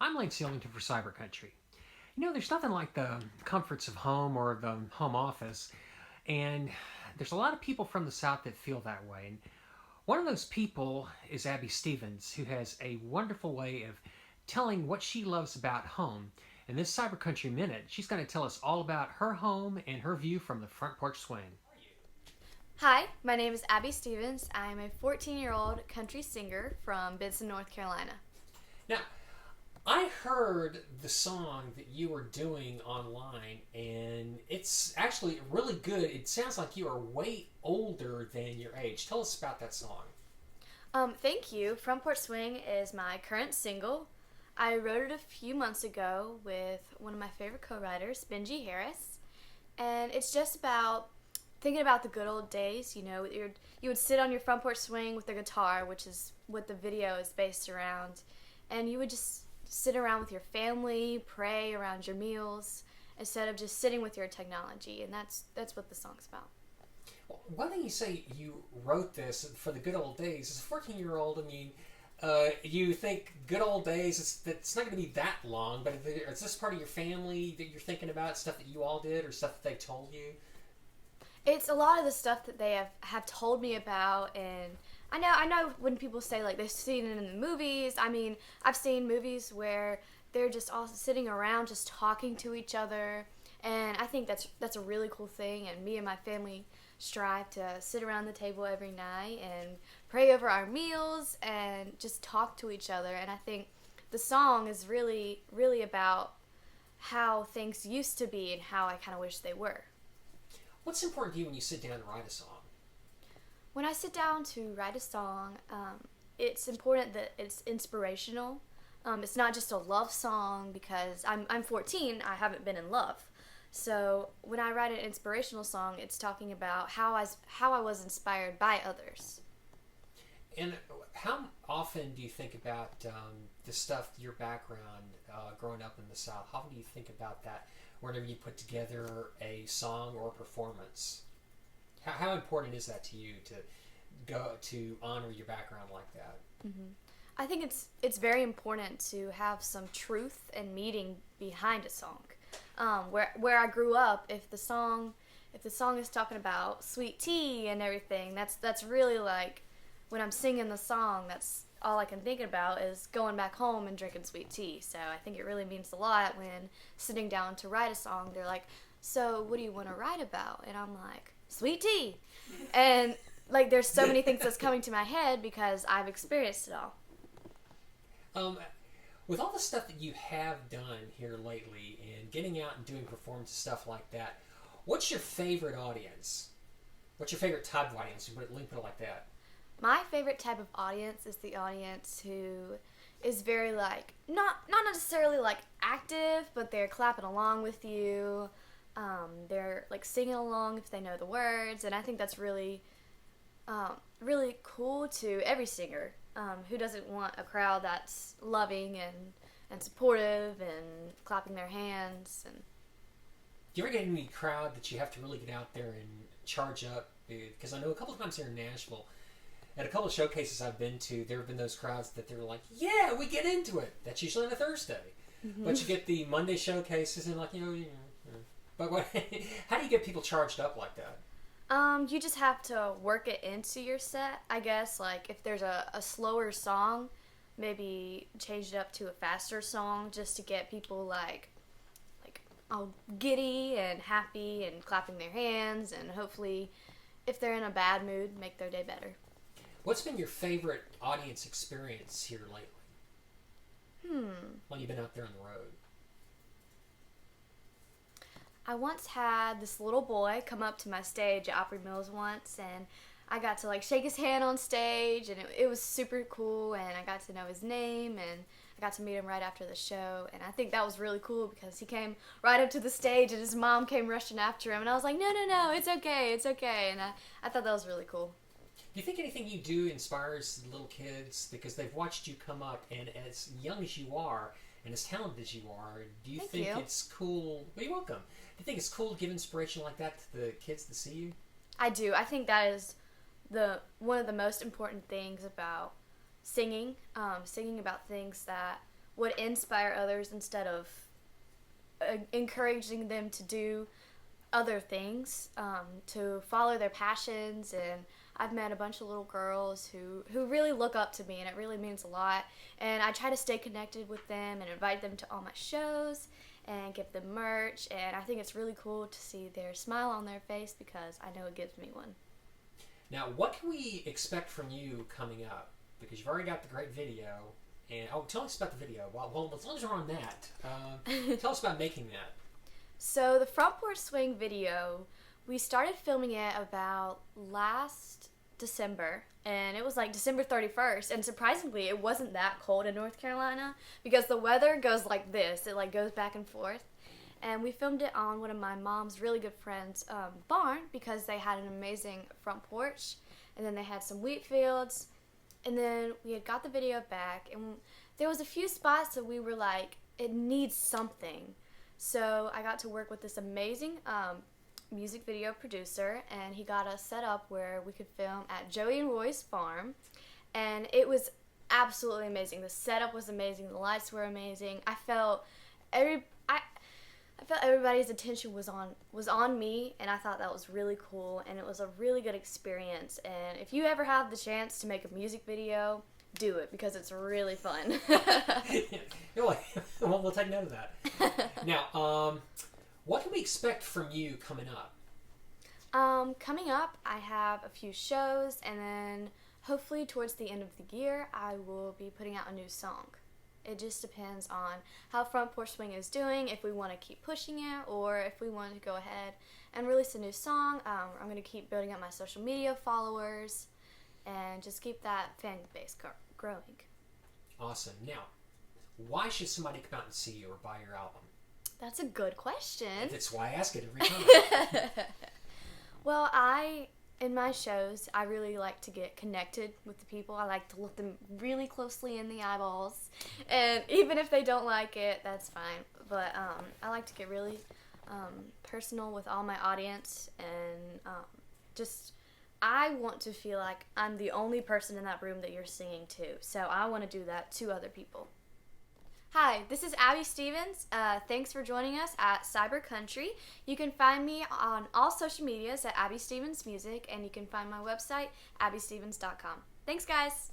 I'm Lance Yelvington for CyberCountry. There's nothing like the comforts of home or the home office, and there's a lot of people from the South that feel that way. And one of those people is Abby Stevens, who has a wonderful way of telling what she loves about home. In this CyberCountry Minute, she's going to tell us all about her home and her view from the front porch swing. Hi, my name is Abby Stevens. I'm a 14-year-old country singer from Benson, North Carolina. Now, I heard the song that you were doing online, and it's actually really good. It sounds like you are way older than your age. Tell us about that song. Thank you. Front Porch Swing is my current single. I wrote it a few months ago with one of my favorite co-writers, Benji Harris, and it's just about thinking about the good old days. You would sit on your front porch swing with a guitar, which is what the video is based around, and you would just sit around with your family, pray around your meals, instead of just sitting with your technology, and that's what the song's about. Well, one thing you say you wrote this for the good old days. As a 14-year-old, you think good old days, it's not going to be that long, but is this part of your family that you're thinking about, stuff that you all did or stuff that they told you? It's a lot of the stuff that they have told me about, and I know when people say like they've seen it in the movies. I mean, I've seen movies where they're just all sitting around just talking to each other, and I think that's a really cool thing. And me and my family strive to sit around the table every night and pray over our meals and just talk to each other. And I think the song is really about how things used to be and how I kind of wish they were. What's important to you when you sit down and write a song? When I sit down to write a song, it's important that it's inspirational. It's not just a love song because I'm 14. I haven't been in love. So when I write an inspirational song, it's talking about how I was inspired by others. And how often do you think about the stuff, your background, growing up in the South? How often do you think about that whenever you put together a song or a performance? How important is that to you to go to honor your background like that? Mm-hmm. I think it's very important to have some truth and meaning behind a song. Where I grew up, if the song is talking about sweet tea and everything, that's really like when I'm singing the song, that's all I can think about is going back home and drinking sweet tea. So I think it really means a lot when sitting down to write a song. They're like, "So what do you want to write about?" And I'm like, "Sweet tea," and like there's so many things that's coming to my head because I've experienced it all. Um, with all the stuff that you have done here lately and getting out and doing performance stuff like that, what's your favorite audience? What's your favorite type of audience? Let me put it like that. My favorite type of audience is the audience who is very like not necessarily like active, but they're clapping along with you. They're like singing along if they know the words, and I think that's really cool to every singer. Who doesn't want a crowd that's loving and supportive and clapping their hands? And Do you ever get any crowd that you have to really get out there and charge up? Because I know a couple of times here in Nashville, at a couple of showcases I've been to, there have been those crowds that they're like, "Yeah, we get into it." That's usually on a Thursday, but you get the Monday showcases and But how do you get people charged up like that? you just have to work it into your set, I guess. Like if there's a slower song, maybe change it up to a faster song just to get people like all giddy and happy and clapping their hands, and hopefully if they're in a bad mood, make their day better. What's been your favorite audience experience here lately while you've been out there on the road? I once had this little boy come up to my stage at Opry Mills once, and I got to like shake his hand on stage, and it was super cool, and I got to know his name, and I got to meet him right after the show, and I think that was really cool because he came right up to the stage, and his mom came rushing after him, and I was like, no, it's okay, and I thought that was really cool. Do you think anything you do inspires little kids because they've watched you come up, and as young as you are and as talented as you are, do you Thank think you. it's cool? Well, you're welcome. Do you think it's cool to give inspiration like that to the kids that see you? I do. I think that is one of the most important things about singing. Singing about things that would inspire others instead of encouraging them to do other things, to follow their passions. And I've met a bunch of little girls who really look up to me, and it really means a lot. And I try to stay connected with them and invite them to all my shows and give them merch. And I think it's really cool to see their smile on their face because I know it gives me one. Now, what can we expect from you coming up? Because you've already got the great video. And tell us about the video. Well, as long as we're on that, tell us about making that. So the Front Porch Swing video, we started filming it about last December, and it was like December 31st, and surprisingly it wasn't that cold in North Carolina because the weather goes like this. It like goes back and forth. And we filmed it on one of my mom's really good friends' barn because they had an amazing front porch, and then they had some wheat fields, and then we had got the video back, and there was a few spots that we were like, it needs something. So I got to work with this amazing music video producer, and he got us set up where we could film at Joey and Roy's farm, and it was absolutely amazing. The setup was amazing. The lights were amazing. I felt everybody's attention was on me, and I thought that was really cool, and it was a really good experience. And if you ever have the chance to make a music video, do it because it's really fun. We'll take note of that. Now, what can we expect from you coming up? Coming up, I have a few shows, and then hopefully towards the end of the year, I will be putting out a new song. It just depends on how Front Porch Swing is doing, if we want to keep pushing it, or if we want to go ahead and release a new song. I'm going to keep building up my social media followers and just keep that fan base growing. Awesome. Now, why should somebody come out and see you or buy your album? That's a good question. That's why I ask it every time. Well, in my shows, I really like to get connected with the people. I like to look them really closely in the eyeballs. And even if they don't like it, that's fine. But I like to get really personal with all my audience. And I want to feel like I'm the only person in that room that you're singing to. So I want to do that to other people. Hi, this is Abby Stevens. Thanks for joining us at CyberCountry. You can find me on all social medias at Abby Stevens Music, and you can find my website, abbystevens.com. Thanks, guys.